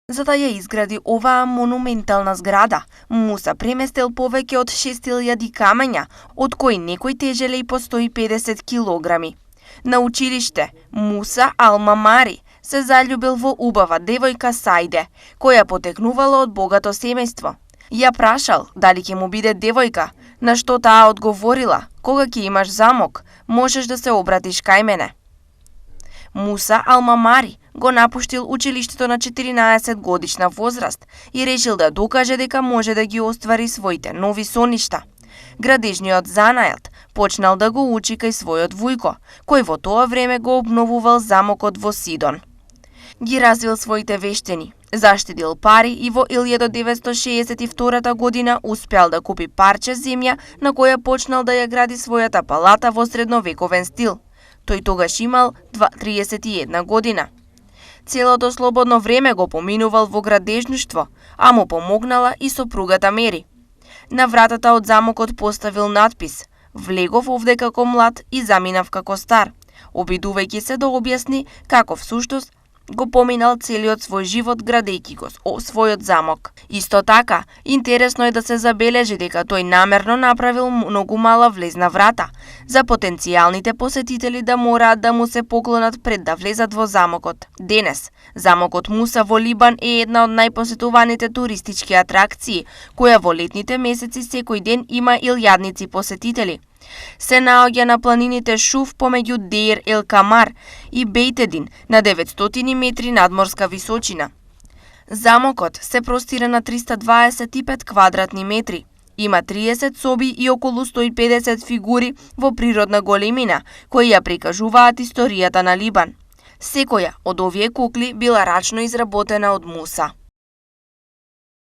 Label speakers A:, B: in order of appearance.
A: За да ја изгради оваа монументална зграда, Муса преместил повеќе од 6000 камења, од кои некои тежеле и по 150 килограми. На училиште Муса Ал-Мамари се заљубил во убава девојка Сајде, која потекнувала од богато семејство. Ја прашал дали ќе му биде девојка, на што таа одговорила: "Кога ќе имаш замок, можеш да се обратиш кај мене." Муса Ал-Мамари го напуштил училиштето на 14 годишна возраст и решил да докаже дека може да ги оствари своите нови соништа. Градежниот занајат почнал да го учи кај својот вујко, кој во тоа време го обновувал замокот во Сидон. Ги развил своите вештини, заштедил пари и во 1962 година успеал да купи парче земја на која почнал да ја гради својата палата во средновековен стил. Тој тогаш имал 31 година. Целото слободно време го поминувал во градежништво, а му помогнала и сопругата Мери. На вратата од замокот поставил надпис: "Влегов овде како млад и заминав како стар", обидувајќи се да објасни како всуштост го поминал целиот свој живот градејќи го својот замок. Исто така, интересно е да се забележи дека тој намерно направил многу мала влезна врата, за потенцијалните посетители да мораат да му се поклонат пред да влезат во замокот. Денес, замокот Муса во Либан е една од најпосетуваните туристички атракции, која во летните месеци секој ден има илјадници посетители. Се наоѓа на планините Шуф помеѓу Деир ел Камар и Бейтедин на 900 метри надморска височина. Замокот се простира на 325 квадратни метри. Има 30 соби и околу 150 фигури во природна големина, кои ја прикажуваат историјата на Либан. Секоја од овие кукли била рачно изработена од Муса.